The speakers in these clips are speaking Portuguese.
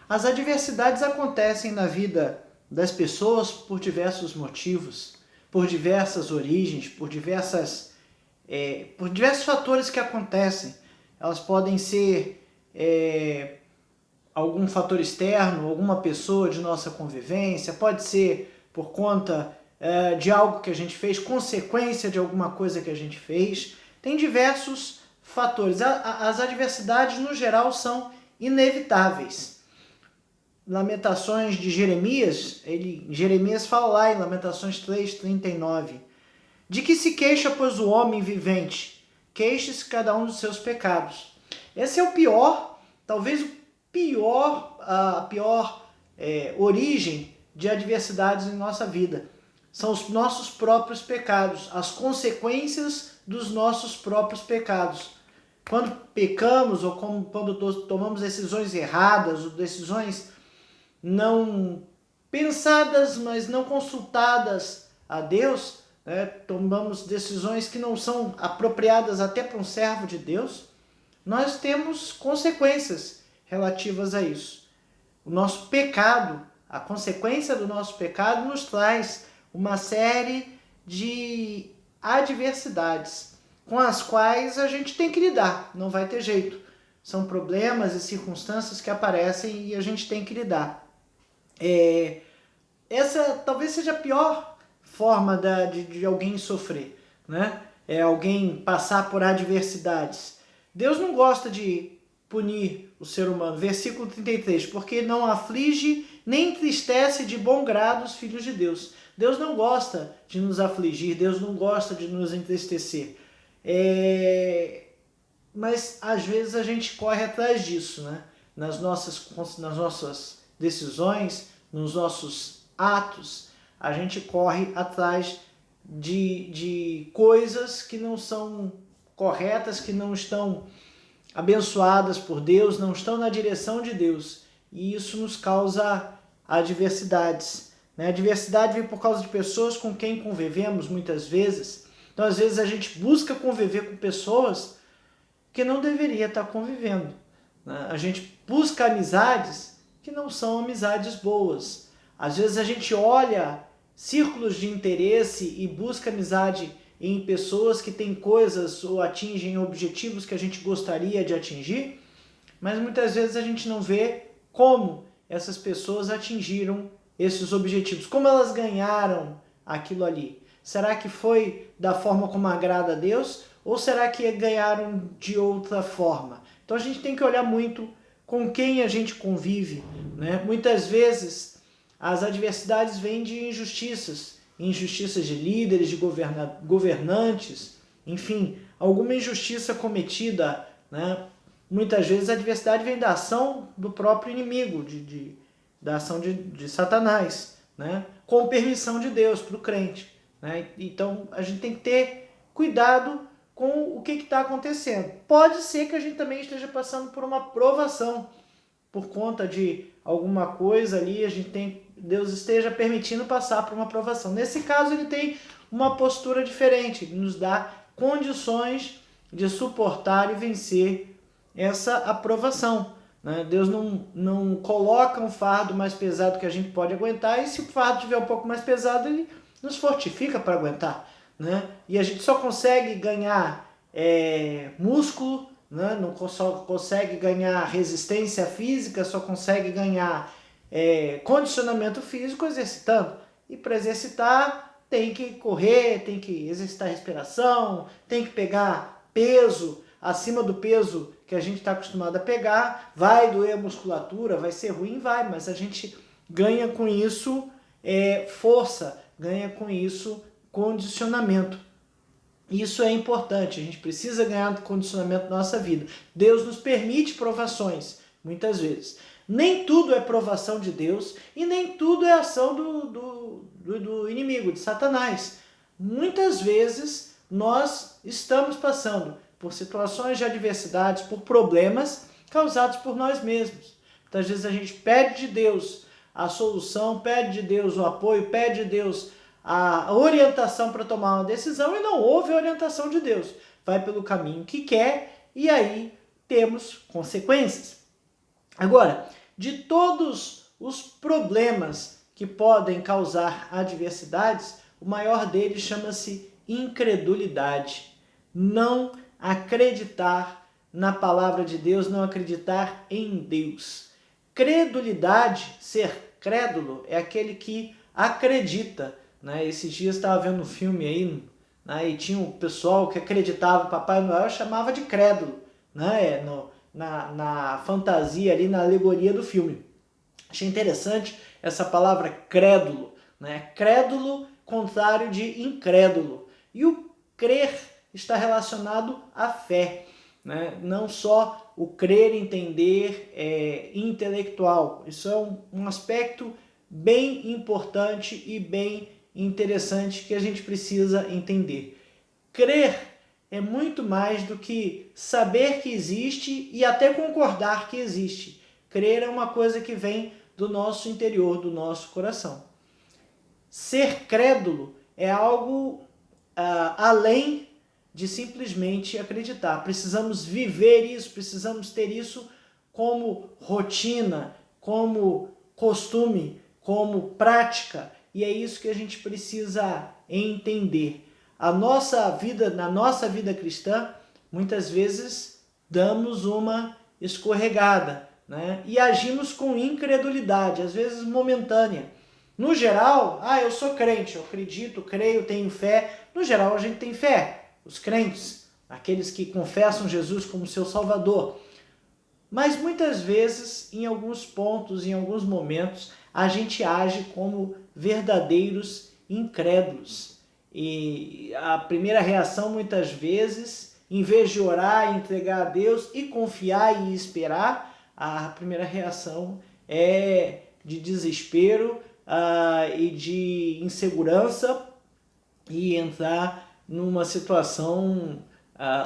As adversidades acontecem na vida das pessoas por diversos motivos, por diversas origens, por diversos fatores que acontecem. Elas podem ser algum fator externo, alguma pessoa de nossa convivência, pode ser por conta de algo que a gente fez, consequência de alguma coisa que a gente fez. Tem diversos fatores. As adversidades, no geral, são inevitáveis. Lamentações de Jeremias, Jeremias fala lá em Lamentações 3:39, de que se queixa, pois, o homem vivente? Queixe-se cada um dos seus pecados. Esse é o pior, talvez a pior origem de adversidades em nossa vida. São os nossos próprios pecados, as consequências dos nossos próprios pecados. Quando pecamos ou quando tomamos decisões erradas ou decisões não pensadas, mas não consultadas a Deus, tomamos decisões que não são apropriadas até para um servo de Deus, nós temos consequências relativas a isso. O nosso pecado, a consequência do nosso pecado nos traz uma série de adversidades com as quais a gente tem que lidar, não vai ter jeito. São problemas e circunstâncias que aparecem e a gente tem que lidar. Essa talvez seja a pior forma de alguém sofrer, né? É alguém passar por adversidades. Deus não gosta de punir o ser humano. Versículo 33, porque não aflige nem entristece de bom grado os filhos de Deus. Deus não gosta de nos afligir, Deus não gosta de nos entristecer. Mas às vezes a gente corre atrás disso, né? Nas nossas decisões, nos nossos atos, a gente corre atrás de coisas que não são corretas, que não estão abençoadas por Deus, não estão na direção de Deus. E isso nos causa adversidades. A adversidade vem por causa de pessoas com quem convivemos muitas vezes. Então, às vezes, a gente busca conviver com pessoas que não deveria estar convivendo. A gente busca amizades que não são amizades boas. Às vezes, a gente olha círculos de interesse e busca amizade em pessoas que têm coisas ou atingem objetivos que a gente gostaria de atingir, mas muitas vezes a gente não vê como essas pessoas atingiram esses objetivos, como elas ganharam aquilo ali. Será que foi da forma como agrada a Deus ou será que ganharam de outra forma? Então a gente tem que olhar muito com quem a gente convive, né? Muitas vezes as adversidades vêm de injustiças de líderes, de governantes, enfim, alguma injustiça cometida, né? Muitas vezes a adversidade vem da ação do próprio inimigo, da ação de Satanás, né? Com permissão de Deus para o crente, né? Então a gente tem que ter cuidado com o que está acontecendo. Pode ser que a gente também esteja passando por uma provação, por conta de alguma coisa ali, Deus esteja permitindo passar por uma provação. Nesse caso, ele tem uma postura diferente, ele nos dá condições de suportar e vencer essa aprovação, né? Deus não coloca um fardo mais pesado que a gente pode aguentar, e se o fardo estiver um pouco mais pesado, ele nos fortifica para aguentar, né? E a gente só consegue ganhar músculo, né? Não só consegue ganhar resistência física, só consegue ganhar condicionamento físico exercitando. E para exercitar tem que correr, tem que exercitar a respiração, tem que pegar peso acima do peso que a gente está acostumado a pegar. Vai doer a musculatura, vai ser ruim, mas a gente ganha com isso força, ganha com isso condicionamento. Isso é importante, a gente precisa ganhar condicionamento na nossa vida. Deus nos permite provações, muitas vezes. Nem tudo é provação de Deus e nem tudo é ação do inimigo, de Satanás. Muitas vezes nós estamos passando por situações de adversidades, por problemas causados por nós mesmos. Muitas vezes a gente pede de Deus a solução, pede de Deus o apoio, pede de Deus a orientação para tomar uma decisão e não houve a orientação de Deus. Vai pelo caminho que quer e aí temos consequências. Agora, de todos os problemas que podem causar adversidades, o maior deles chama-se incredulidade. Não acreditar na palavra de Deus, não acreditar em Deus. Credulidade, ser crédulo, é aquele que acredita, né? Esses dias estava vendo um filme aí, né? E tinha um pessoal que acreditava em Papai Noel, chamava de crédulo, né? Na fantasia ali, na alegoria do filme. Achei interessante essa palavra crédulo, né? Crédulo, contrário de incrédulo. E o crer está relacionado à fé, né? Não só o crer, entender intelectual. Isso é um aspecto bem importante e bem interessante que a gente precisa entender. Crer é muito mais do que saber que existe e até concordar que existe. Crer é uma coisa que vem do nosso interior, do nosso coração. Ser crédulo é algo além de simplesmente acreditar. Precisamos viver isso, precisamos ter isso como rotina, como costume, como prática. E é isso que a gente precisa entender. Na nossa vida cristã, muitas vezes damos uma escorregada, né? E agimos com incredulidade, às vezes momentânea. No geral, eu sou crente, eu acredito, creio, tenho fé. No geral, a gente tem fé, os crentes, aqueles que confessam Jesus como seu Salvador. Mas muitas vezes, em alguns pontos, em alguns momentos, a gente age como verdadeiros incrédulos. E a primeira reação, muitas vezes, em vez de orar, entregar a Deus e confiar e esperar, a primeira reação é de desespero e de insegurança e entrar numa situação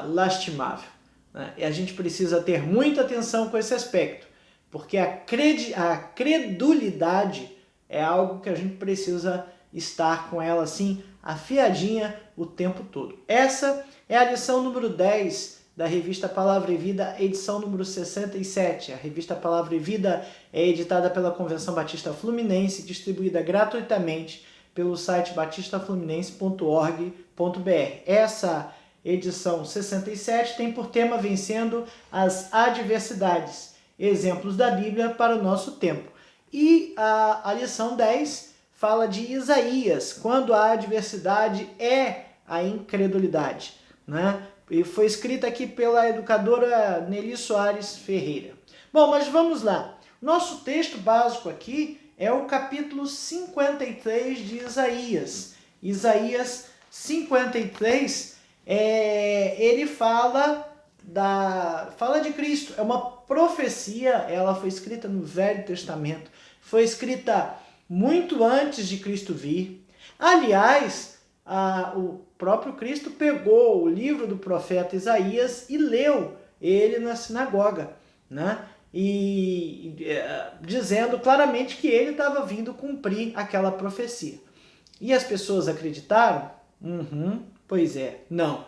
lastimável, né? E a gente precisa ter muita atenção com esse aspecto, porque a credulidade é algo que a gente precisa estar com ela assim, afiadinha o tempo todo. Essa é a lição número 10 da revista Palavra e Vida, edição número 67. A revista Palavra e Vida é editada pela Convenção Batista Fluminense, distribuída gratuitamente pelo site batistafluminense.org.br. Essa edição 67 tem por tema Vencendo as Adversidades, exemplos da Bíblia para o nosso tempo. E a lição 10 fala de Isaías, quando a adversidade é a incredulidade, né? E foi escrita aqui pela educadora Nelly Soares Ferreira. Bom, mas vamos lá. Nosso texto básico aqui é o capítulo 53 de Isaías. Isaías 53, ele fala de Cristo. É uma profecia, ela foi escrita no Velho Testamento. Foi escrita muito antes de Cristo vir. Aliás, o próprio Cristo pegou o livro do profeta Isaías e leu ele na sinagoga, né? E dizendo claramente que ele estava vindo cumprir aquela profecia. E as pessoas acreditaram? Pois é, não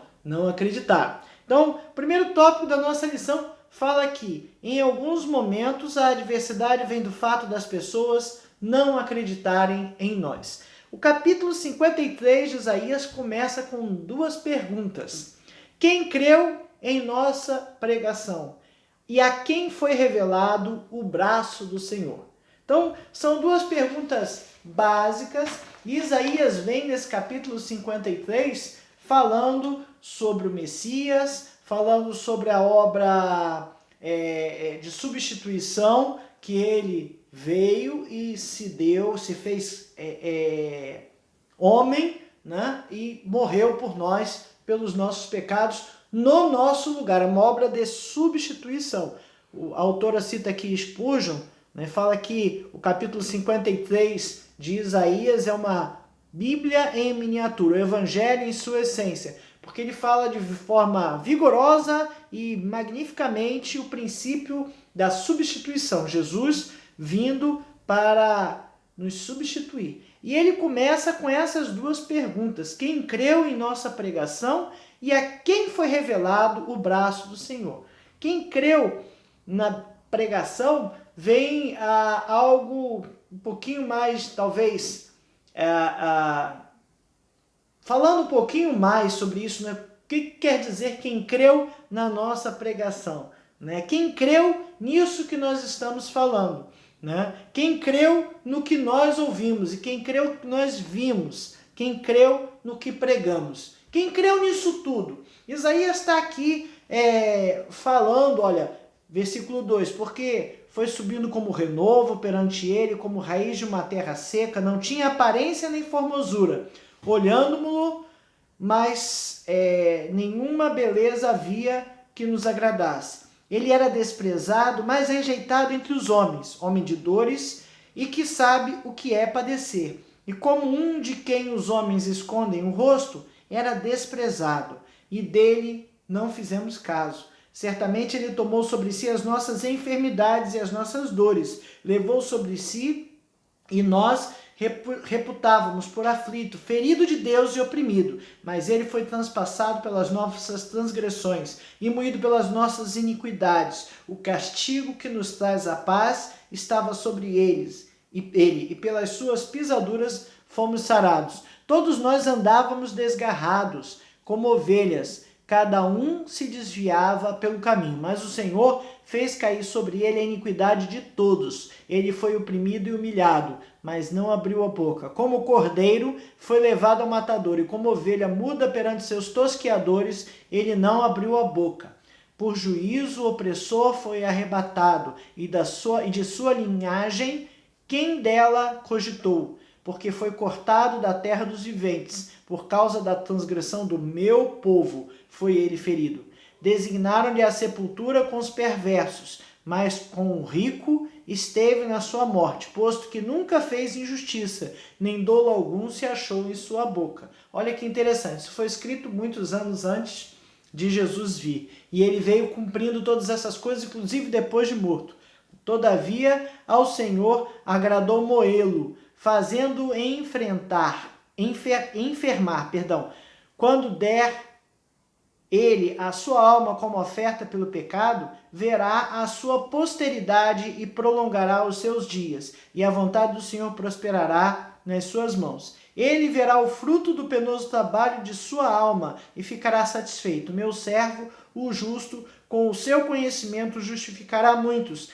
acreditaram. Então, o primeiro tópico da nossa lição fala que, em alguns momentos, a adversidade vem do fato das pessoas não acreditarem em nós. O capítulo 53 de Isaías começa com duas perguntas. Quem creu em nossa pregação? E a quem foi revelado o braço do Senhor? Então, são duas perguntas básicas. E Isaías vem nesse capítulo 53 falando sobre o Messias, falando sobre a obra de substituição que ele veio e se fez homem, né? E morreu por nós, pelos nossos pecados, no nosso lugar. É uma obra de substituição. A autora cita aqui Spurgeon, né? Fala que o capítulo 53 de Isaías é uma Bíblia em miniatura, o Evangelho em sua essência, porque ele fala de forma vigorosa e magnificamente o princípio da substituição. Jesus vindo para nos substituir. E ele começa com essas duas perguntas. Quem creu em nossa pregação e a quem foi revelado o braço do Senhor? Quem creu na pregação vem algo um pouquinho mais, talvez, falando um pouquinho mais sobre isso, né? O que quer dizer quem creu na nossa pregação? Né? Quem creu nisso que nós estamos falando? Né? Quem creu no que nós ouvimos e quem creu no que nós vimos? Quem creu no que pregamos? Quem creu nisso tudo? Isaías está aqui falando, olha, versículo 2, porque foi subindo como renovo perante ele, como raiz de uma terra seca, não tinha aparência nem formosura. Olhando-mo, mas nenhuma beleza havia que nos agradasse. Ele era desprezado, mas rejeitado entre os homens, homem de dores e que sabe o que é padecer. E como um de quem os homens escondem o rosto, era desprezado, e dele não fizemos caso. Certamente ele tomou sobre si as nossas enfermidades e as nossas dores, levou sobre si, e nós reputávamos por aflito, ferido de Deus e oprimido, mas ele foi transpassado pelas nossas transgressões e moído pelas nossas iniquidades. O castigo que nos traz a paz estava sobre ele, e pelas suas pisaduras fomos sarados. Todos nós andávamos desgarrados, como ovelhas, cada um se desviava pelo caminho, mas o Senhor fez cair sobre ele a iniquidade de todos. Ele foi oprimido e humilhado, mas não abriu a boca. Como cordeiro foi levado ao matador, e como ovelha muda perante seus tosqueadores, ele não abriu a boca. Por juízo o opressor foi arrebatado, e de sua linhagem quem dela cogitou? Porque foi cortado da terra dos viventes, por causa da transgressão do meu povo foi ele ferido. Designaram-lhe a sepultura com os perversos, mas com o rico esteve na sua morte, posto que nunca fez injustiça, nem dolo algum se achou em sua boca. Olha que interessante, isso foi escrito muitos anos antes de Jesus vir, e ele veio cumprindo todas essas coisas, inclusive depois de morto. Todavia, ao Senhor agradou moê-lo, fazendo enfermar, quando der ele a sua alma como oferta pelo pecado, verá a sua posteridade e prolongará os seus dias, e a vontade do Senhor prosperará nas suas mãos. Ele verá o fruto do penoso trabalho de sua alma e ficará satisfeito. Meu servo, o justo, com o seu conhecimento justificará muitos,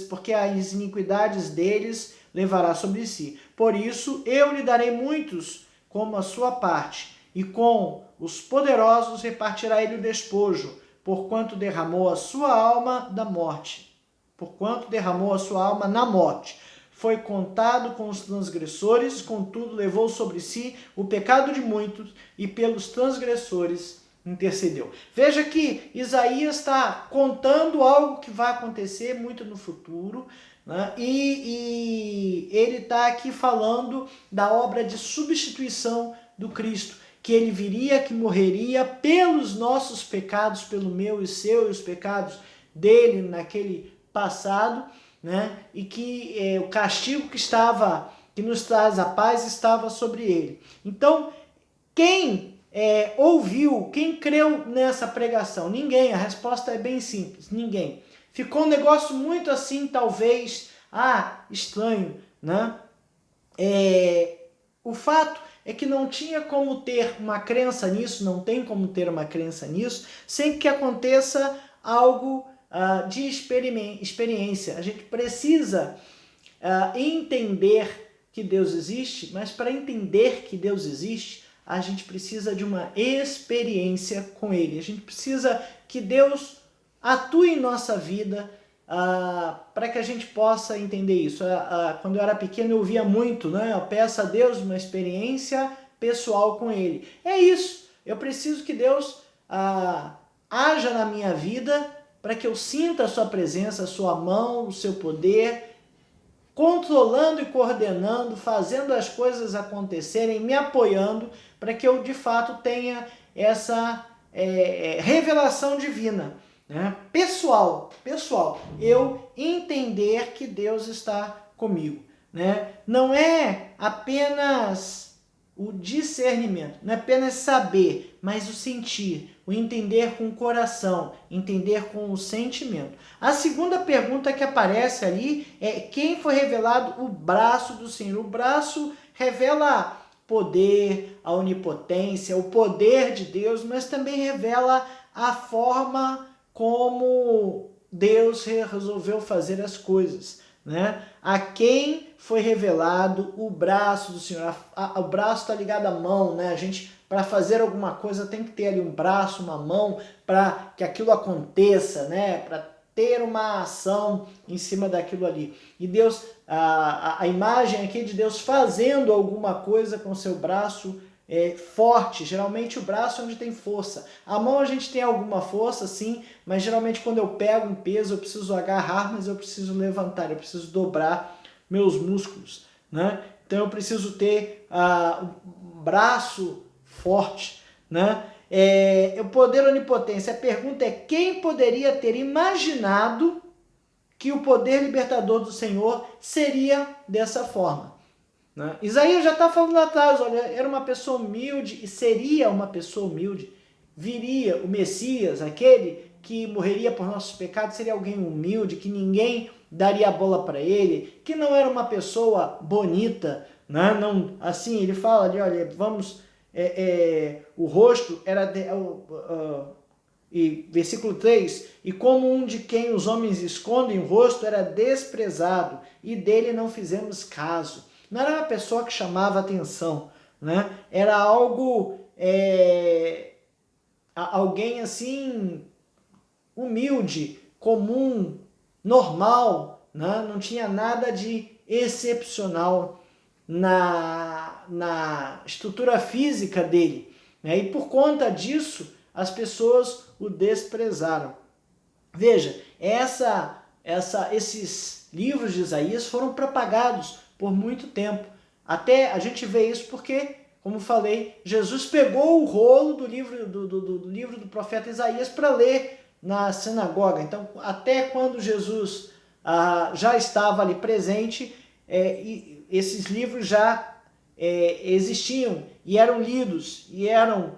porque as iniquidades deles levará sobre si. Por isso eu lhe darei muitos como a sua parte, e com os poderosos repartirá ele o despojo, porquanto derramou a sua alma da morte. Porquanto derramou a sua alma na morte. Foi contado com os transgressores, contudo levou sobre si o pecado de muitos, e pelos transgressores intercedeu. Veja que Isaías está contando algo que vai acontecer muito no futuro, né? E ele está aqui falando da obra de substituição do Cristo, que ele viria, que morreria pelos nossos pecados, pelo meu e seu, e os pecados dele naquele passado, né? E que o castigo que nos traz a paz estava sobre ele. Então, quem ouviu, quem creu nessa pregação? Ninguém. A resposta é bem simples, ninguém. Ficou um negócio muito assim, talvez, estranho, né? O fato é que não tinha como ter uma crença nisso, não tem como ter uma crença nisso, sem que aconteça algo de experiência. A gente precisa entender que Deus existe, mas para entender que Deus existe, a gente precisa de uma experiência com Ele. A gente precisa que Deus atue em nossa vida para que a gente possa entender isso. Quando eu era pequeno eu ouvia muito, né? Eu peço a Deus uma experiência pessoal com Ele. É isso. Eu preciso que Deus haja na minha vida para que eu sinta a sua presença, a sua mão, o seu poder, controlando e coordenando, fazendo as coisas acontecerem, me apoiando, para que eu de fato tenha essa revelação divina, né? Pessoal, eu entender que Deus está comigo, né? Não é apenas o discernimento. Não é apenas saber, mas o sentir, o entender com o coração, entender com o sentimento. A segunda pergunta que aparece ali é quem foi revelado o braço do Senhor. O braço revela poder, a onipotência, o poder de Deus, mas também revela a forma como Deus resolveu fazer as coisas, né? A quem foi revelado o braço do Senhor. O braço está ligado à mão, né? A gente, para fazer alguma coisa, tem que ter ali um braço, uma mão, para que aquilo aconteça, né? Para ter uma ação em cima daquilo ali. E Deus, a imagem aqui de Deus fazendo alguma coisa com seu braço forte. Geralmente o braço é onde tem força. A mão a gente tem alguma força, sim, mas geralmente quando eu pego um peso, eu preciso agarrar, mas eu preciso levantar, eu preciso dobrar meus músculos, né? Então eu preciso ter um braço forte, né? O poder onipotência. A pergunta é quem poderia ter imaginado que o poder libertador do Senhor seria dessa forma, né? Isaías já está falando lá atrás, olha, era uma pessoa humilde e seria uma pessoa humilde. Viria o Messias, aquele que morreria por nossos pecados, seria alguém humilde, que ninguém daria a bola para ele, que não era uma pessoa bonita, né? Não, assim, ele fala ali, olha, vamos, o rosto era, e versículo 3, e como um de quem os homens escondem o rosto, era desprezado, e dele não fizemos caso. Não era uma pessoa que chamava atenção, né? Era algo, alguém assim, humilde, comum, normal, né? Não tinha nada de excepcional na estrutura física dele, né? E por conta disso, as pessoas o desprezaram. Veja, esses livros de Isaías foram propagados por muito tempo. Até a gente vê isso porque, como falei, Jesus pegou o rolo do livro do profeta Isaías para ler na sinagoga. Então, até quando Jesus já estava ali presente, esses livros já existiam e eram lidos e eram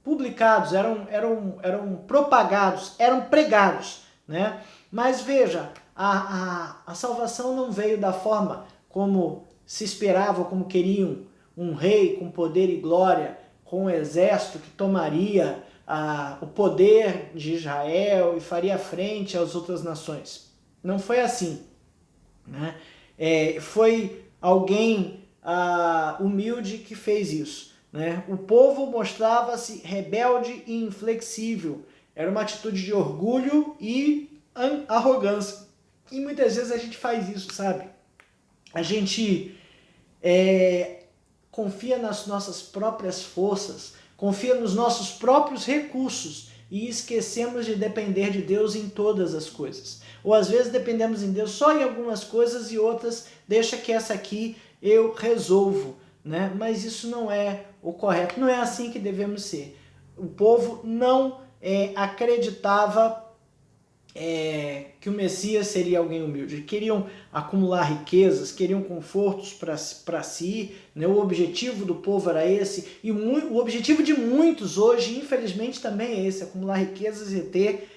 publicados, eram propagados, eram pregados, né? Mas veja, a salvação não veio da forma como se esperava, como queriam, um rei com poder e glória, com um exército que tomaria o poder de Israel e faria frente às outras nações. Não foi assim, né? Foi alguém humilde que fez isso, né? O povo mostrava-se rebelde e inflexível. Era uma atitude de orgulho e arrogância. E muitas vezes a gente faz isso, sabe? A gente confia nas nossas próprias forças, confia nos nossos próprios recursos e esquecemos de depender de Deus em todas as coisas. Ou às vezes dependemos em Deus só em algumas coisas e outras, deixa que essa aqui eu resolvo, né? Mas isso não é o correto, não é assim que devemos ser. O povo não acreditava que o Messias seria alguém humilde. Queriam acumular riquezas, queriam confortos para si, né? O objetivo do povo era esse, e o objetivo de muitos hoje, infelizmente, também é esse, acumular riquezas e ter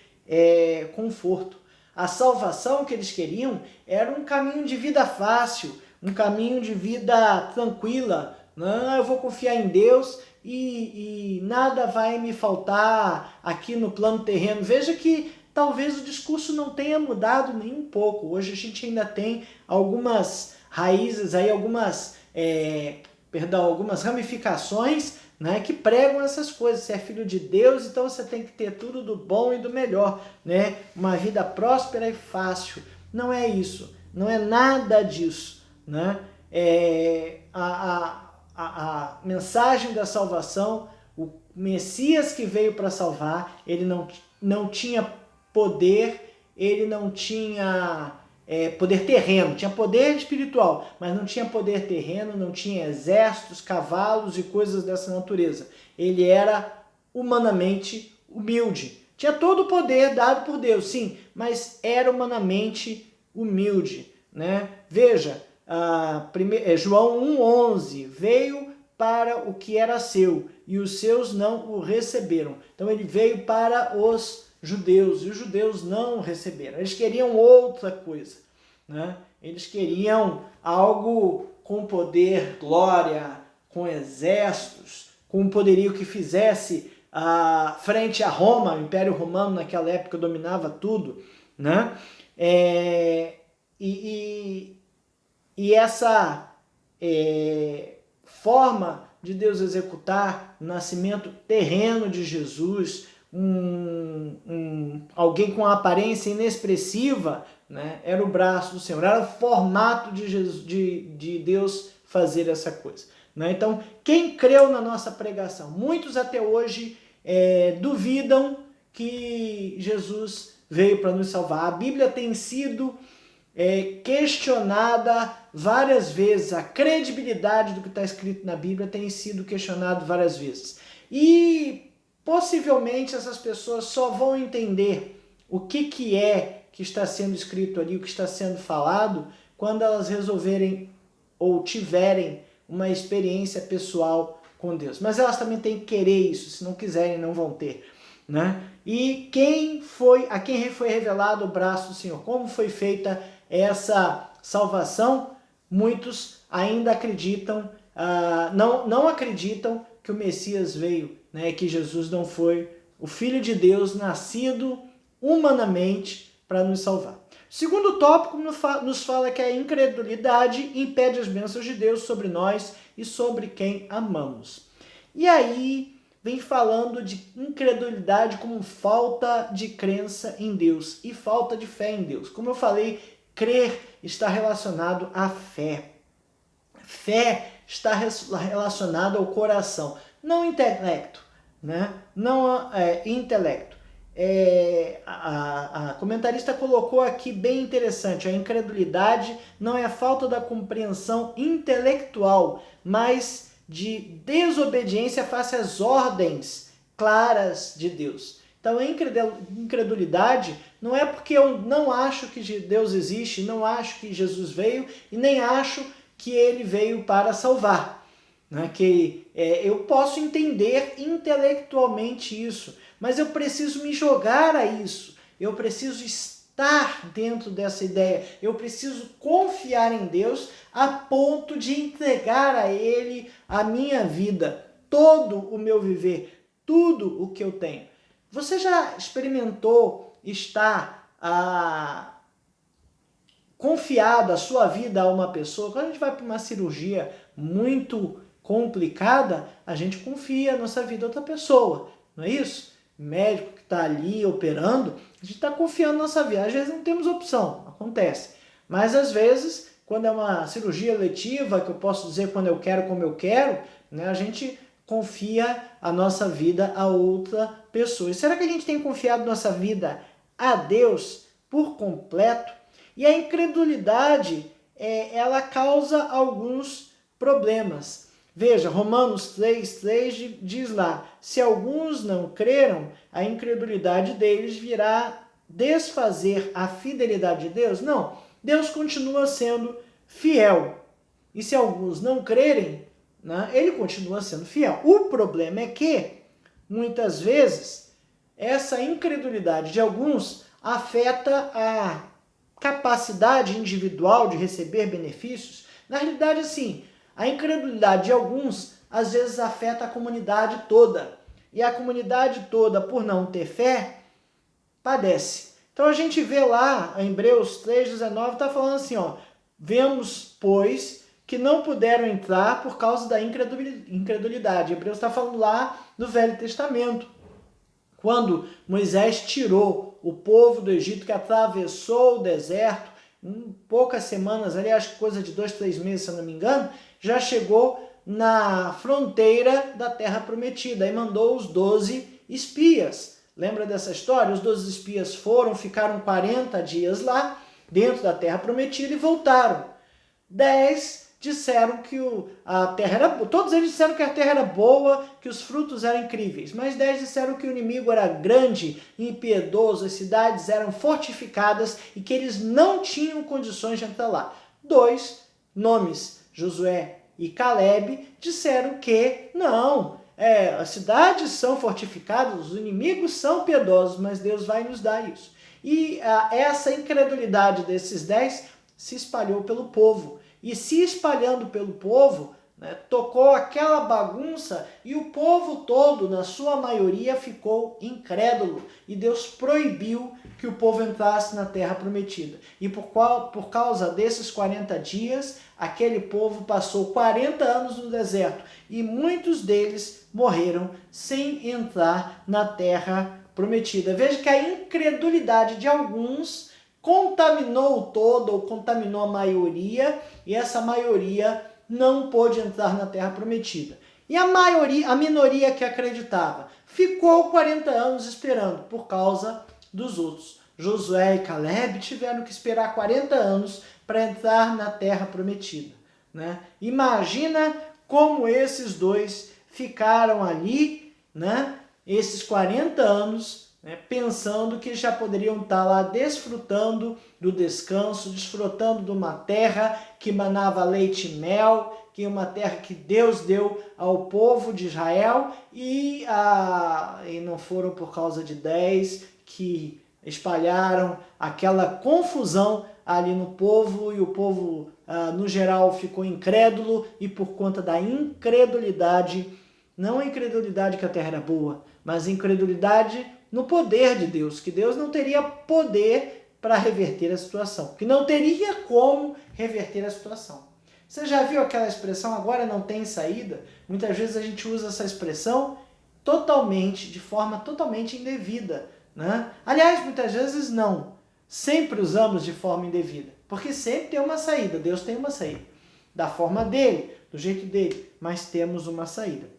conforto. A salvação que eles queriam era um caminho de vida fácil, um caminho de vida tranquila. Não, eu vou confiar em Deus e nada vai me faltar aqui no plano terreno. Veja que talvez o discurso não tenha mudado nem um pouco. Hoje a gente ainda tem algumas raízes, aí, algumas ramificações, né, que pregam essas coisas. Você é filho de Deus, então você tem que ter tudo do bom e do melhor, né? Uma vida próspera e fácil. Não é isso, não é nada disso, né? A mensagem da salvação, o Messias que veio para salvar, ele não tinha poder, ele não tinha poder terreno, tinha poder espiritual, mas não tinha poder terreno, não tinha exércitos, cavalos e coisas dessa natureza. Ele era humanamente humilde. Tinha todo o poder dado por Deus, sim, mas era humanamente humilde, né? Veja, João 1,11, veio para o que era seu, e os seus não o receberam. Então ele veio para os judeus, e os judeus não o receberam. Eles queriam outra coisa, né? Eles queriam algo com poder, glória, com exércitos, com um poderio que fizesse frente a Roma. O Império Romano naquela época dominava tudo, né? E essa forma de Deus executar o nascimento terreno de Jesus, alguém com uma aparência inexpressiva, né? Era o braço do Senhor, era o formato de, Jesus, de Deus fazer essa coisa, né? Então, quem creu na nossa pregação? Muitos até hoje duvidam que Jesus veio para nos salvar. A Bíblia tem sido questionada várias vezes, a credibilidade do que está escrito na Bíblia tem sido questionado várias vezes. E possivelmente essas pessoas só vão entender o que está sendo escrito ali, o que está sendo falado, quando elas resolverem ou tiverem uma experiência pessoal com Deus. Mas elas também têm que querer isso, se não quiserem não vão ter, né? E a quem foi revelado o braço do Senhor? Como foi feita essa salvação? Muitos ainda acreditam, não acreditam que o Messias veio, né? Que Jesus não foi o Filho de Deus nascido humanamente para nos salvar. O segundo tópico nos fala que a incredulidade impede as bênçãos de Deus sobre nós e sobre quem amamos. E aí vem falando de incredulidade como falta de crença em Deus e falta de fé em Deus. Como eu falei, crer está relacionado à fé. Fé está relacionada ao coração, não intelecto, né? Não intelecto. A comentarista colocou aqui bem interessante, a incredulidade não é a falta da compreensão intelectual, mas de desobediência face às ordens claras de Deus. Então a incredulidade não é porque eu não acho que Deus existe, não acho que Jesus veio e nem acho que ele veio para salvar, né? Eu posso entender intelectualmente isso, mas eu preciso me jogar a isso, eu preciso estar dentro dessa ideia, eu preciso confiar em Deus a ponto de entregar a Ele a minha vida, todo o meu viver, tudo o que eu tenho. Você já experimentou estar confiado a sua vida a uma pessoa? Quando a gente vai para uma cirurgia muito complicada, a gente confia a nossa vida a outra pessoa, não é isso? O médico que está ali operando, a gente está confiando na nossa vida. Às vezes não temos opção, acontece. Mas às vezes, quando é uma cirurgia eletiva, que eu posso dizer quando eu quero, como eu quero, né, a gente confia a nossa vida a outra pessoa. E será que a gente tem confiado nossa vida a Deus por completo? E a incredulidade, ela causa alguns problemas. Veja, Romanos 3,3 diz lá, se alguns não creram, a incredulidade deles virá desfazer a fidelidade de Deus? Não, Deus continua sendo fiel. E se alguns não crerem, né, ele continua sendo fiel. O problema é que, muitas vezes, essa incredulidade de alguns afeta a capacidade individual de receber benefícios. Na realidade, assim, a incredulidade de alguns, às vezes, afeta a comunidade toda. E a comunidade toda, por não ter fé, padece. Então a gente vê lá, em Hebreus 3,19, está falando assim, ó, vemos, pois, que não puderam entrar por causa da incredulidade. Hebreus está falando lá do Velho Testamento. Quando Moisés tirou o povo do Egito, que atravessou o deserto, em poucas semanas, ali acho que coisa de 2, 3 meses, se eu não me engano, já chegou na fronteira da Terra Prometida e mandou os 12 espias. Lembra dessa história? Os 12 espias ficaram 40 dias lá, dentro da Terra Prometida e voltaram. 10 disseram que a terra era boa. Todos eles disseram que a terra era boa, que os frutos eram incríveis. Mas 10 disseram que o inimigo era grande e impiedoso, as cidades eram fortificadas e que eles não tinham condições de entrar lá. 2 nomes, Josué e Caleb, disseram que não, as cidades são fortificadas, os inimigos são piedosos, mas Deus vai nos dar isso. E essa incredulidade desses 10 se espalhou pelo povo. E se espalhando pelo povo, né, tocou aquela bagunça e o povo todo, na sua maioria, ficou incrédulo. E Deus proibiu que o povo entrasse na terra prometida. E por causa desses 40 dias, aquele povo passou 40 anos no deserto. E muitos deles morreram sem entrar na terra prometida. Veja que a incredulidade de alguns contaminou o todo, ou contaminou a maioria, e essa maioria não pôde entrar na terra prometida. E a minoria que acreditava ficou 40 anos esperando por causa dos outros. Josué e Caleb tiveram que esperar 40 anos para entrar na terra prometida, né? Imagina como esses dois ficaram ali, né? Esses 40 anos, né, pensando que já poderiam estar lá desfrutando do descanso, desfrutando de uma terra que manava leite e mel, que é uma terra que Deus deu ao povo de Israel, e não foram por causa de 10 que espalharam aquela confusão ali no povo, e o povo, no geral, ficou incrédulo, e por conta da incredulidade, não a incredulidade que a terra era boa, mas a incredulidade no poder de Deus, que Deus não teria poder para reverter a situação, que não teria como reverter a situação. Você já viu aquela expressão, agora não tem saída? Muitas vezes a gente usa essa expressão de forma totalmente indevida, né? Aliás, muitas vezes não. Sempre usamos de forma indevida, porque sempre tem uma saída. Deus tem uma saída, da forma dele, do jeito dele, mas temos uma saída.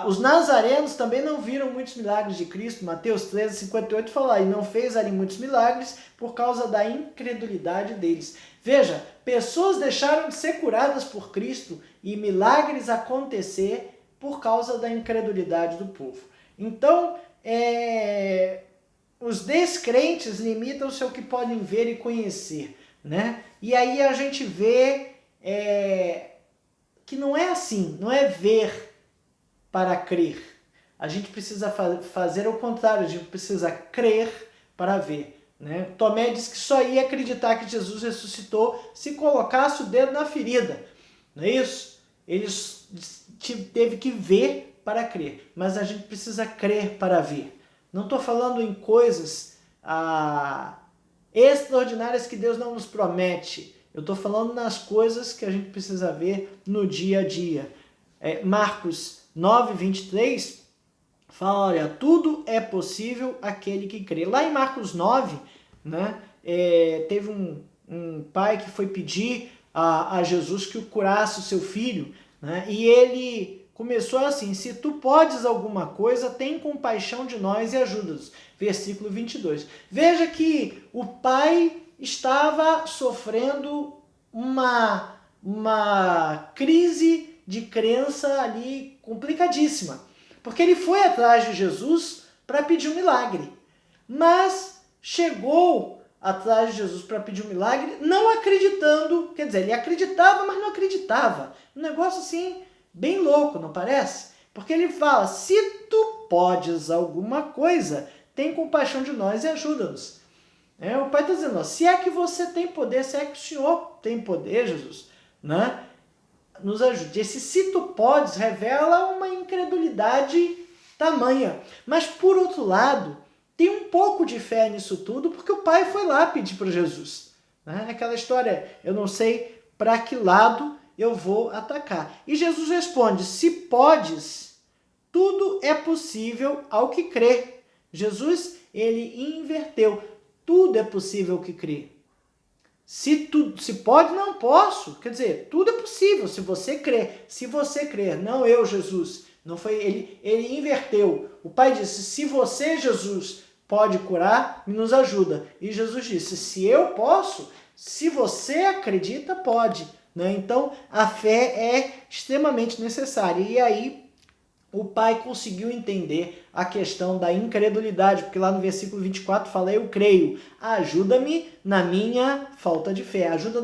Os nazarenos também não viram muitos milagres de Cristo. Mateus 13:58 fala, e não fez ali muitos milagres por causa da incredulidade deles. Veja, pessoas deixaram de ser curadas por Cristo e milagres acontecer por causa da incredulidade do povo. Então, os descrentes limitam-se ao que podem ver e conhecer, né? E aí a gente vê que não é assim, não é ver para crer. A gente precisa fazer o contrário, a gente precisa crer para ver, né? Tomé disse que só ia acreditar que Jesus ressuscitou se colocasse o dedo na ferida, não é isso? Ele teve que ver para crer, mas a gente precisa crer para ver. Não estou falando em coisas extraordinárias que Deus não nos promete. Eu estou falando nas coisas que a gente precisa ver no dia a dia. Marcos 9:23 fala, olha, tudo é possível aquele que crê. Lá em Marcos 9, né, teve um pai que foi pedir a Jesus que o curasse o seu filho, né, e ele começou assim, se tu podes alguma coisa, tem compaixão de nós e ajuda-nos. Versículo 22. Veja que o pai estava sofrendo uma crise de crença ali complicadíssima, porque ele foi atrás de Jesus para pedir um milagre, mas chegou atrás de Jesus para pedir um milagre não acreditando, quer dizer, ele acreditava, mas não acreditava, um negócio assim bem louco, não parece? Porque ele fala, se tu podes alguma coisa, tem compaixão de nós e ajuda-nos. O pai está dizendo, se é que você tem poder, se é que o Senhor tem poder, Jesus, né? Nos ajude. Esse se tu podes revela uma incredulidade tamanha. Mas, por outro lado, tem um pouco de fé nisso tudo, porque o pai foi lá pedir para Jesus. Né? Aquela história, eu não sei para que lado eu vou atacar. E Jesus responde, se podes, tudo é possível ao que crê. Jesus, ele inverteu. Tudo é possível ao que crê. Se pode, não posso. Quer dizer, tudo é possível se você crer. Se você crer, não eu, Jesus. Não foi ele inverteu. O pai disse, se você, Jesus, pode curar, nos ajuda. E Jesus disse, se eu posso, se você acredita, pode. Né? Então, a fé é extremamente necessária. E aí, o pai conseguiu entender a questão da incredulidade, porque lá no versículo 24 fala: eu creio, ajuda-me na minha falta de fé, ajuda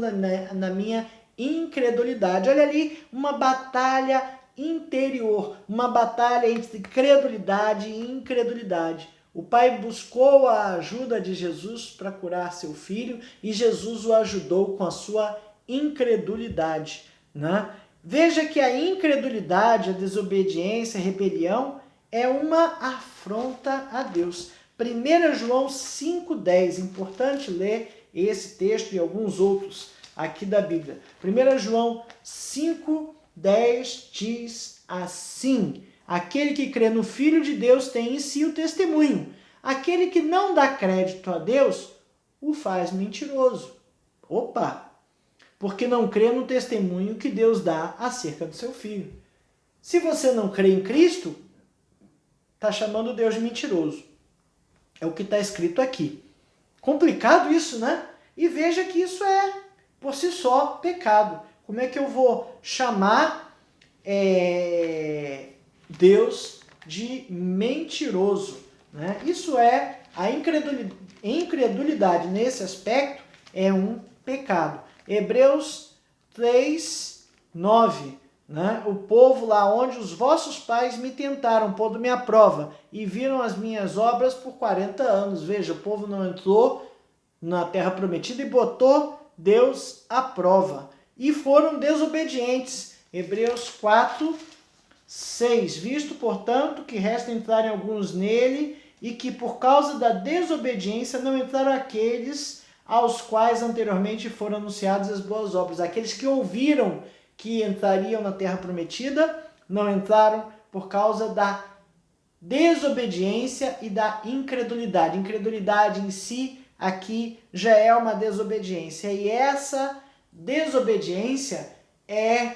na minha incredulidade. Olha ali, uma batalha interior, uma batalha entre credulidade e incredulidade. O pai buscou a ajuda de Jesus para curar seu filho e Jesus o ajudou com a sua incredulidade, né? Veja que a incredulidade, a desobediência, a rebelião é uma afronta a Deus. 1 João 5,10, importante ler esse texto e alguns outros aqui da Bíblia. 1 João 5,10 diz assim: aquele que crê no Filho de Deus tem em si o testemunho. Aquele que não dá crédito a Deus o faz mentiroso. Opa! Porque não crê no testemunho que Deus dá acerca do seu Filho. Se você não crê em Cristo, está chamando Deus de mentiroso. É o que está escrito aqui. Complicado isso, né? E veja que isso é, por si só, pecado. Como é que eu vou chamar Deus de mentiroso, né? Isso é, a incredulidade nesse aspecto é um pecado. Hebreus 3, 9, né? O povo lá onde os vossos pais me tentaram, pondo-me à prova, e viram as minhas obras por 40 anos. Veja, o povo não entrou na terra prometida e botou Deus à prova. E foram desobedientes. Hebreus 4, 6. Visto, portanto, que resta entrarem alguns nele, e que por causa da desobediência não entraram aqueles aos quais anteriormente foram anunciadas as boas obras. Aqueles que ouviram que entrariam na terra prometida, não entraram por causa da desobediência e da incredulidade. Incredulidade em si, aqui, já é uma desobediência. E essa desobediência é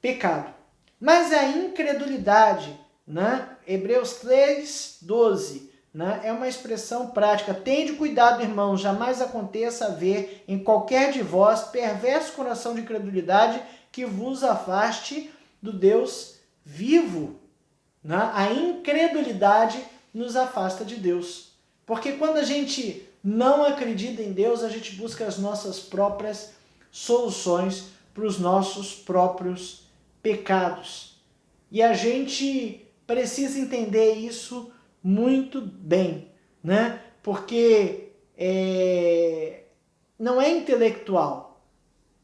pecado. Mas a incredulidade, né? Hebreus 3, 12, né? É uma expressão prática. Tende cuidado, irmãos, jamais aconteça haver em qualquer de vós perverso coração de incredulidade que vos afaste do Deus vivo. Né? A incredulidade nos afasta de Deus. Porque quando a gente não acredita em Deus, a gente busca as nossas próprias soluções para os nossos próprios pecados. E a gente precisa entender isso muito bem, né? Porque não é intelectual.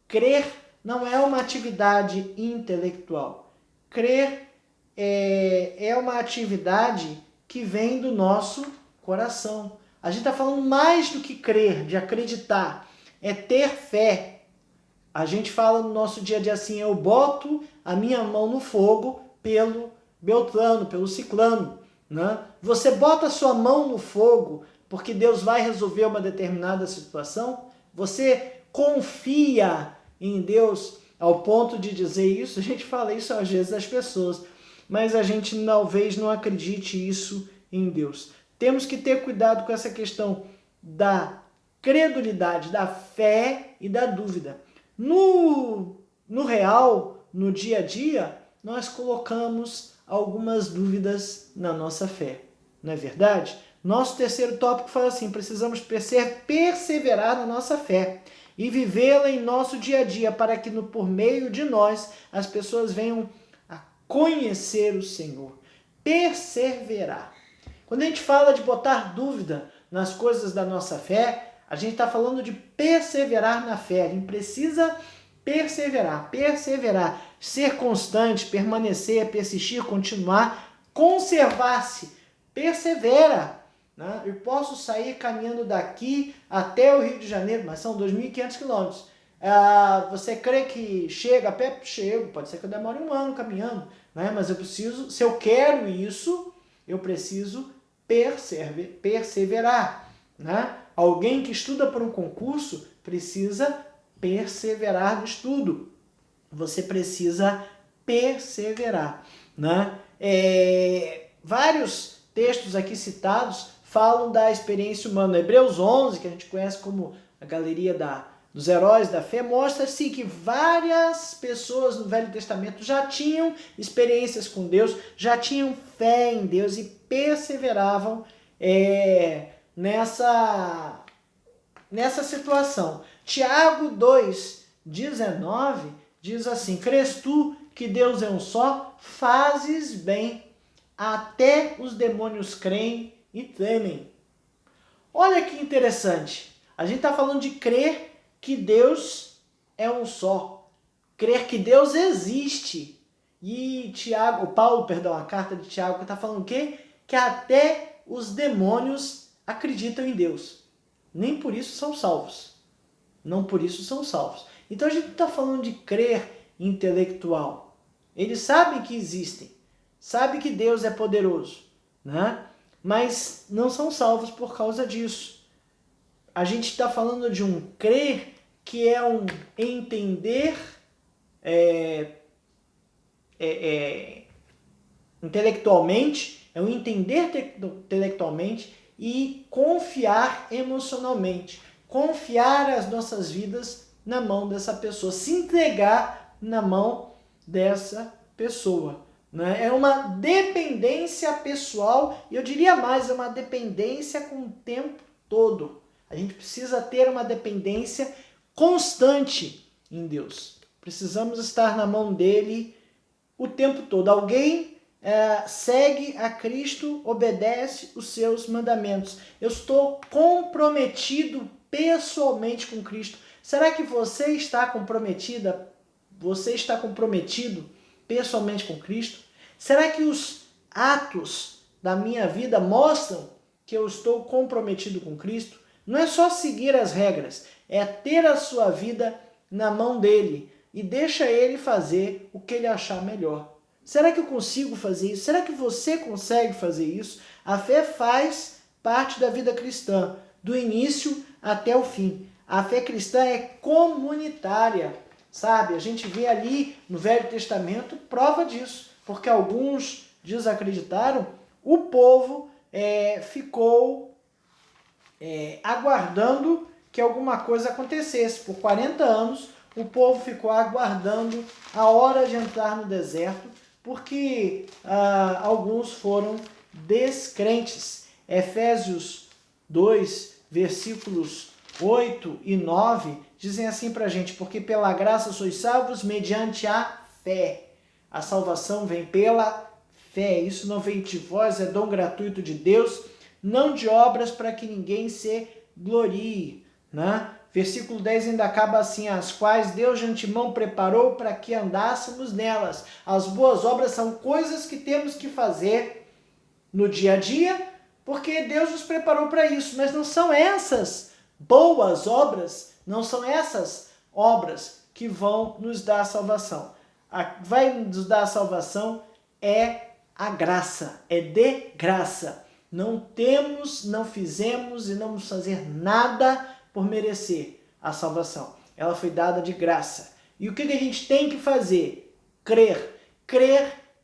Crer não é uma atividade intelectual. Crer é uma atividade que vem do nosso coração. A gente está falando mais do que crer, de acreditar. É ter fé. A gente fala no nosso dia a dia assim: eu boto a minha mão no fogo pelo Beltrano, pelo Ciclano. Né? Você bota a sua mão no fogo porque Deus vai resolver uma determinada situação? Você confia em Deus ao ponto de dizer isso? A gente fala isso às vezes às pessoas, mas a gente talvez não acredite isso em Deus. Temos que ter cuidado com essa questão da credulidade, da fé e da dúvida. No real, no dia a dia, nós colocamos algumas dúvidas na nossa fé, não é verdade? Nosso terceiro tópico fala assim: precisamos perseverar na nossa fé e vivê-la em nosso dia a dia, para que por meio de nós as pessoas venham a conhecer o Senhor. Perseverar. Quando a gente fala de botar dúvida nas coisas da nossa fé, a gente está falando de perseverar na fé. A gente precisa perseverar, ser constante, permanecer, persistir, continuar, conservar-se. Persevera. Né? Eu posso sair caminhando daqui até o Rio de Janeiro, mas são 2.500 quilômetros. Você crê que chega a pé? Chego. Pode ser que eu demore um ano caminhando, né? Mas eu preciso, se eu quero isso, eu preciso perseverar. Né? Alguém que estuda para um concurso precisa perseverar no estudo. Você precisa perseverar. Né? Vários textos aqui citados falam da experiência humana. Hebreus 11, que a gente conhece como a galeria dos heróis da fé, mostra-se que várias pessoas no Velho Testamento já tinham experiências com Deus, já tinham fé em Deus e perseveravam nessa situação. Tiago 2,19 diz assim: crês tu que Deus é um só? Fazes bem, até os demônios creem e temem. Olha que interessante, a gente está falando de crer que Deus é um só, crer que Deus existe. E a carta de Tiago está falando o quê? Que até os demônios acreditam em Deus. Nem por isso são salvos. Não por isso são salvos. Então a gente não está falando de crer intelectual. Eles sabem que existem, sabem que Deus é poderoso, né? Mas não são salvos por causa disso. A gente está falando de um crer que é um entender intelectualmente, é um entender intelectualmente e confiar emocionalmente. Confiar as nossas vidas na mão dessa pessoa, se entregar na mão dessa pessoa. Né? É uma dependência pessoal, e eu diria mais, é uma dependência com o tempo todo. A gente precisa ter uma dependência constante em Deus. Precisamos estar na mão dele o tempo todo. Alguém segue a Cristo, obedece os seus mandamentos. Eu estou comprometido pessoalmente com Cristo. Será que você está comprometida? Você está comprometido pessoalmente com Cristo? Será que os atos da minha vida mostram que eu estou comprometido com Cristo? Não é só seguir as regras, é ter a sua vida na mão dele e deixa ele fazer o que ele achar melhor. Será que eu consigo fazer isso? Será que você consegue fazer isso? A fé faz parte da vida cristã, do início até o fim. A fé cristã é comunitária, sabe? A gente vê ali no Velho Testamento prova disso, porque alguns desacreditaram, o povo ficou aguardando que alguma coisa acontecesse. Por 40 anos, o povo ficou aguardando a hora de entrar no deserto, porque alguns foram descrentes. Efésios 2, versículos 8 e 9, dizem assim pra gente: porque pela graça sois salvos mediante a fé. A salvação vem pela fé. Isso não vem de vós, é dom gratuito de Deus, não de obras para que ninguém se glorie. Né? Versículo 10 ainda acaba assim: as quais Deus de antemão preparou para que andássemos nelas. As boas obras são coisas que temos que fazer no dia a dia, porque Deus nos preparou para isso, mas não são essas boas obras, não são essas obras que vão nos dar a salvação. Vai nos dar a salvação é a graça, é de graça. Não temos, não fizemos e não vamos fazer nada por merecer a salvação. Ela foi dada de graça. E o que a gente tem que fazer? Crer,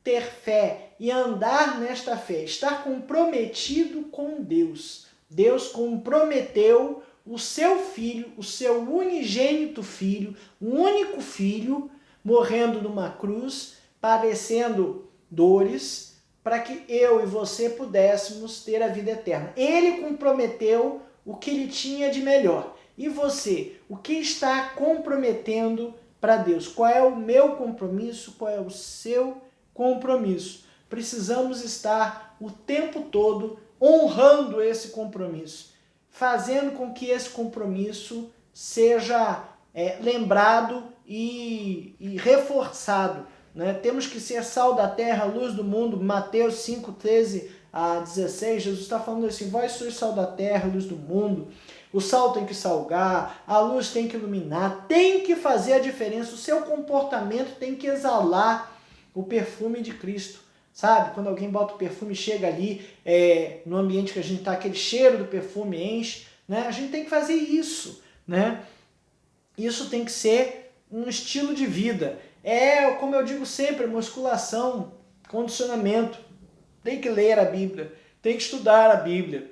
ter fé e andar nesta fé, estar comprometido com Deus. Deus comprometeu o seu filho, o seu unigênito filho, o único filho, morrendo numa cruz, padecendo dores, para que eu e você pudéssemos ter a vida eterna. Ele comprometeu o que ele tinha de melhor. E você, o que está comprometendo para Deus? Qual é o meu compromisso? Qual é o seu compromisso? Precisamos estar o tempo todo honrando esse compromisso, fazendo com que esse compromisso seja lembrado e reforçado. Né? Temos que ser sal da terra, luz do mundo. Mateus 5, 13 a 16, Jesus está falando assim: vós sois sal da terra, luz do mundo. O sal tem que salgar, a luz tem que iluminar, tem que fazer a diferença. O seu comportamento tem que exalar o perfume de Cristo. Sabe? Quando alguém bota o perfume, chega ali no ambiente que a gente está, aquele cheiro do perfume enche. Né? A gente tem que fazer isso. Né? Isso tem que ser um estilo de vida. Como eu digo sempre, musculação, condicionamento. Tem que ler a Bíblia, tem que estudar a Bíblia,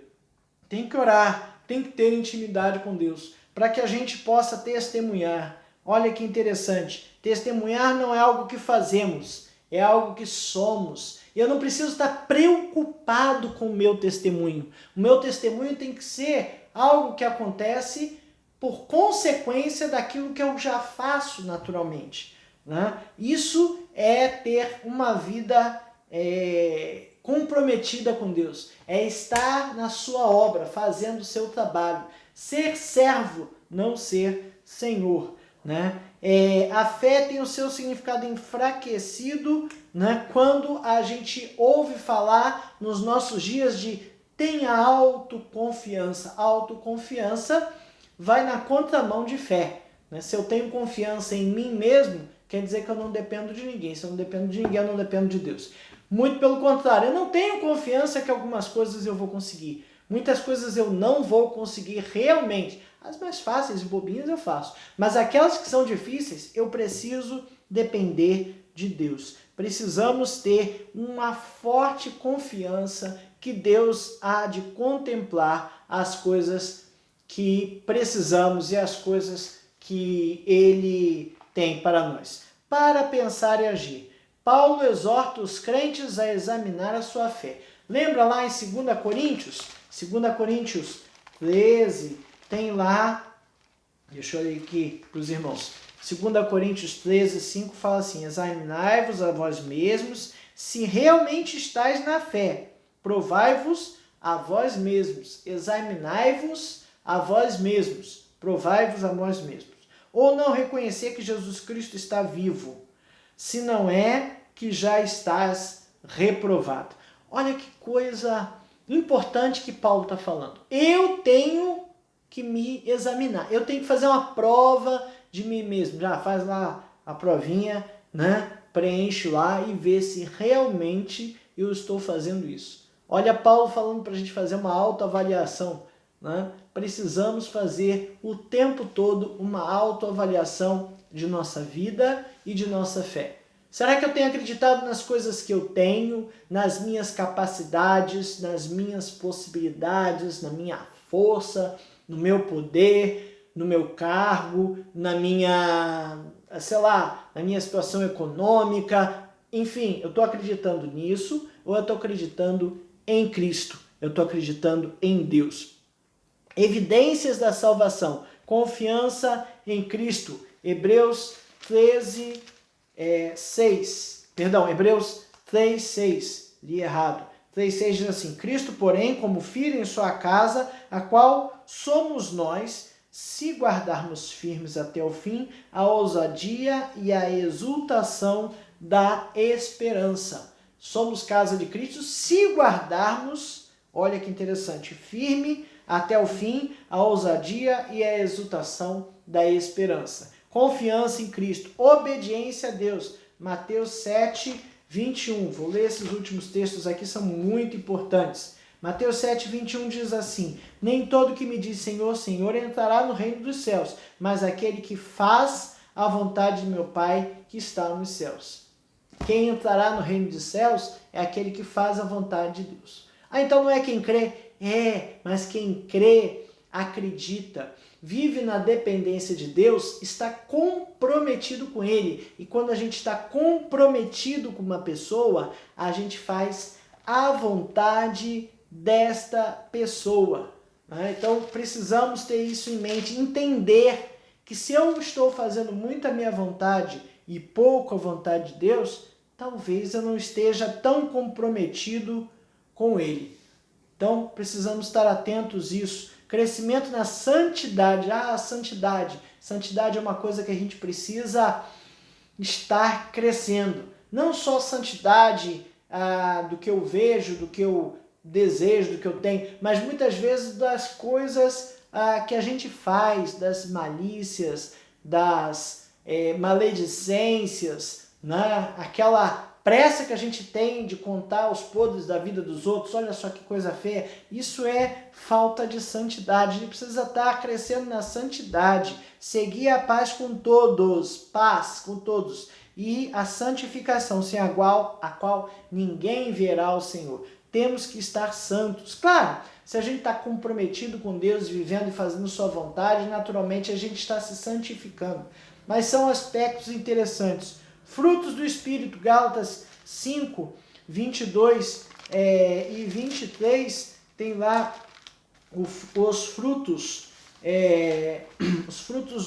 tem que orar, tem que ter intimidade com Deus. para que a gente possa testemunhar. Olha que interessante, testemunhar não é algo que fazemos, é algo que somos. Eu não preciso estar preocupado com o meu testemunho. O meu testemunho tem que ser algo que acontece por consequência daquilo que eu já faço naturalmente, né? Isso é ter uma vida comprometida com Deus, é estar na sua obra, fazendo o seu trabalho, ser servo, não ser senhor, né? A fé tem o seu significado enfraquecido, né, quando a gente ouve falar nos nossos dias de tenha autoconfiança. Autoconfiança vai na contramão de fé, né? Se eu tenho confiança em mim mesmo, quer dizer que eu não dependo de ninguém. Se eu não dependo de ninguém, eu não dependo de Deus. Muito pelo contrário, eu não tenho confiança que algumas coisas eu vou conseguir. Muitas coisas eu não vou conseguir realmente. As mais fáceis e bobinhas eu faço. Mas aquelas que são difíceis, eu preciso depender de Deus. Precisamos ter uma forte confiança que Deus há de contemplar as coisas que precisamos e as coisas que Ele tem para nós. Para pensar e agir. Paulo exorta os crentes a examinar a sua fé. Lembra lá em 2 Coríntios? 2 Coríntios 13, tem lá, deixa eu ler aqui para os irmãos. 2 Coríntios 13, 5 fala assim: examinai-vos a vós mesmos, se realmente estáis na fé. Provai-vos a vós mesmos. Examinai-vos a vós mesmos. Provai-vos a vós mesmos. Ou não reconhecer que Jesus Cristo está vivo, se não é que já estás reprovado. Olha que coisa importante que Paulo está falando. Eu tenho que me examinar. Eu tenho que fazer uma prova de mim mesmo. Já faz lá a provinha, né? Preenche lá e vê se realmente eu estou fazendo isso. Olha Paulo falando para a gente fazer uma autoavaliação, né? Precisamos fazer o tempo todo uma autoavaliação de nossa vida e de nossa fé. Será que eu tenho acreditado nas coisas que eu tenho, nas minhas capacidades, nas minhas possibilidades, na minha força, no meu poder, no meu cargo, na minha, na minha situação econômica? Enfim, eu estou acreditando nisso ou eu estou acreditando em Cristo? Eu estou acreditando em Deus. Evidências da salvação. Confiança em Cristo. Hebreus 13, 6. Perdão, Hebreus 3, 6. Li errado. 3, 6 diz assim: Cristo, porém, como filho em sua casa, a qual somos nós, se guardarmos firmes até o fim, a ousadia e a exultação da esperança. Somos casa de Cristo se guardarmos, olha que interessante, firme até o fim, a ousadia e a exultação da esperança. Confiança em Cristo, obediência a Deus. Mateus 7, 21. Vou ler esses últimos textos aqui, são muito importantes. Mateus 7, 21 diz assim: nem todo que me diz Senhor, Senhor entrará no reino dos céus, mas aquele que faz a vontade de meu Pai que está nos céus. Quem entrará no reino dos céus é aquele que faz a vontade de Deus. Então não é quem crê? Mas quem crê, acredita, vive na dependência de Deus, está comprometido com Ele. E quando a gente está comprometido com uma pessoa, a gente faz a vontade desta pessoa. Então precisamos ter isso em mente, entender que se eu estou fazendo muito a minha vontade e pouco a vontade de Deus, talvez eu não esteja tão comprometido com Ele. Então, precisamos estar atentos a isso. Crescimento na santidade. Santidade. Santidade é uma coisa que a gente precisa estar crescendo. Não só santidade do que eu vejo, do que eu desejo, do que eu tenho, mas muitas vezes das coisas que a gente faz, das malícias, das maledicências, né? Aquela pressa que a gente tem de contar os podres da vida dos outros, olha só que coisa feia, isso é falta de santidade. A gente precisa estar crescendo na santidade, seguir a paz com todos, e a santificação, sem a qual ninguém verá o Senhor. Temos que estar santos. Claro, Se a gente está comprometido com Deus, vivendo e fazendo sua vontade, naturalmente a gente está se santificando. Mas são aspectos interessantes. Frutos do Espírito, Gálatas 5, 22 e 23, tem lá os frutos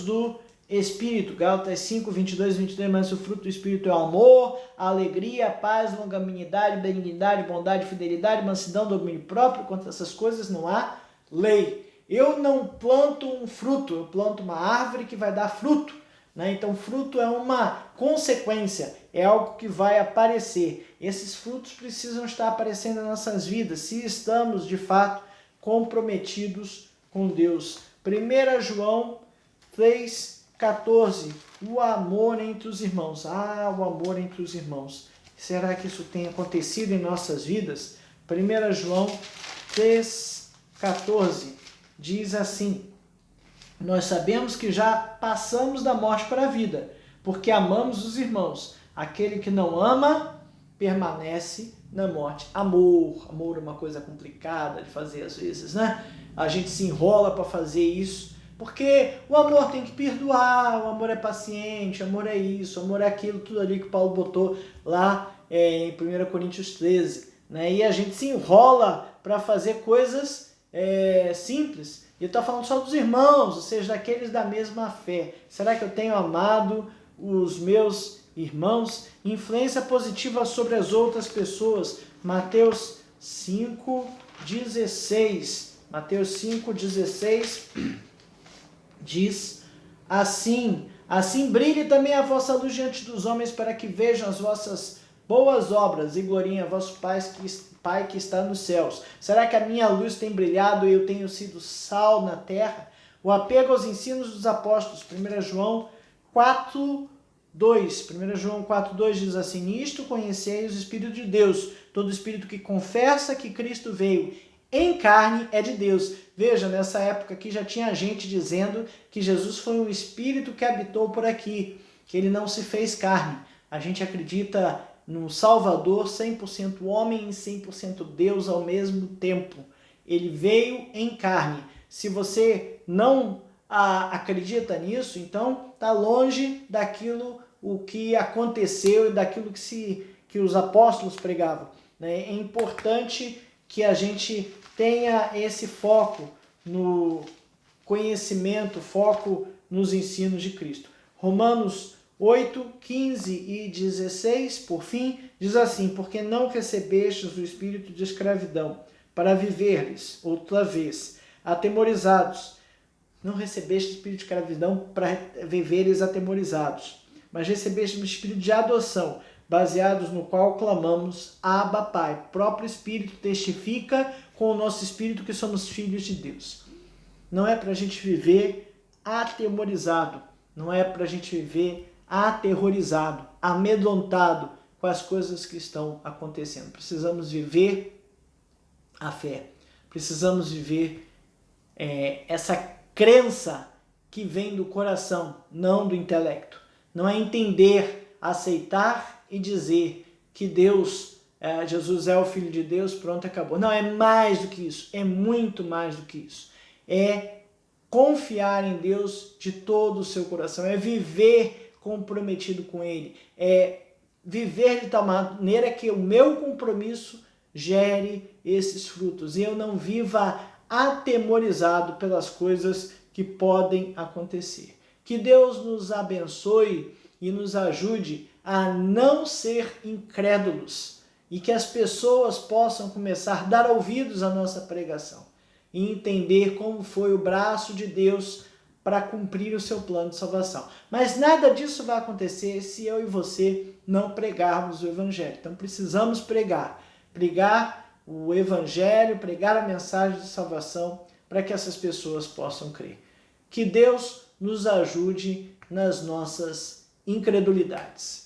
do Espírito. Gálatas 5, 22 e 23, mas o fruto do Espírito é o amor, a alegria, a paz, longanimidade, benignidade, bondade, fidelidade, mansidão, domínio próprio. Contra essas coisas não há lei. Eu não planto um fruto, eu planto uma árvore que vai dar fruto, né? Então, fruto é uma consequência, é algo que vai aparecer. Esses frutos precisam estar aparecendo nas nossas vidas, se estamos, de fato, comprometidos com Deus. 1 João 3,14, o amor entre os irmãos. O amor entre os irmãos. Será que isso tem acontecido em nossas vidas? 1 João 3,14 diz assim: nós sabemos que já passamos da morte para a vida, porque amamos os irmãos. Aquele que não ama, permanece na morte. Amor é uma coisa complicada de fazer às vezes, né? A gente se enrola para fazer isso, porque o amor tem que perdoar, o amor é paciente, o amor é isso, o amor é aquilo, tudo ali que Paulo botou lá em 1 Coríntios 13, né? E a gente se enrola para fazer coisas simples. E eu estou falando só dos irmãos, ou seja, daqueles da mesma fé. Será que eu tenho amado os meus irmãos? Influência positiva sobre as outras pessoas. Mateus 5,16. Mateus 5,16 diz assim: assim brilhe também a vossa luz diante dos homens, para que vejam as vossas boas obras e gloriem a vosso Pai que está nos céus. Será que a minha luz tem brilhado e eu tenho sido sal na terra? O apego aos ensinos dos apóstolos. 1 João 4,2. 1 João 4,2 diz assim: nisto conheceis o Espírito de Deus. Todo espírito que confessa que Cristo veio em carne é de Deus. Veja, nessa época aqui já tinha gente dizendo que Jesus foi um espírito que habitou por aqui, que ele não se fez carne. A gente acredita no Salvador 100% homem e 100% Deus ao mesmo tempo. Ele veio em carne. Se você não acredita nisso, então está longe daquilo o que aconteceu e daquilo que os apóstolos pregavam, né? É importante que a gente tenha esse foco no conhecimento, foco nos ensinos de Cristo. Romanos 8, 15 e 16, por fim, diz assim: porque não recebestes o espírito de escravidão, para viverdes outra vez atemorizados. Não recebeste o espírito de escravidão para viveres atemorizados, mas recebeste o espírito de adoção, baseados no qual clamamos: Abba, Pai. O próprio Espírito testifica com o nosso espírito que somos filhos de Deus. Não é para a gente viver atemorizado, não é para a gente viver aterrorizado, amedrontado com as coisas que estão acontecendo. Precisamos viver a fé, precisamos viver essa crença que vem do coração, não do intelecto. Não é entender, aceitar e dizer que Deus, Jesus é o Filho de Deus, pronto, acabou. Não, é mais do que isso, é muito mais do que isso. É confiar em Deus de todo o seu coração, é viver comprometido com Ele, é viver de tal maneira que o meu compromisso gere esses frutos e eu não viva atemorizado pelas coisas que podem acontecer. Que Deus nos abençoe e nos ajude a não ser incrédulos e que as pessoas possam começar a dar ouvidos à nossa pregação e entender como foi o braço de Deus para cumprir o seu plano de salvação. Mas nada disso vai acontecer se eu e você não pregarmos o Evangelho. Então precisamos pregar o Evangelho, pregar a mensagem de salvação para que essas pessoas possam crer. Que Deus nos ajude nas nossas incredulidades.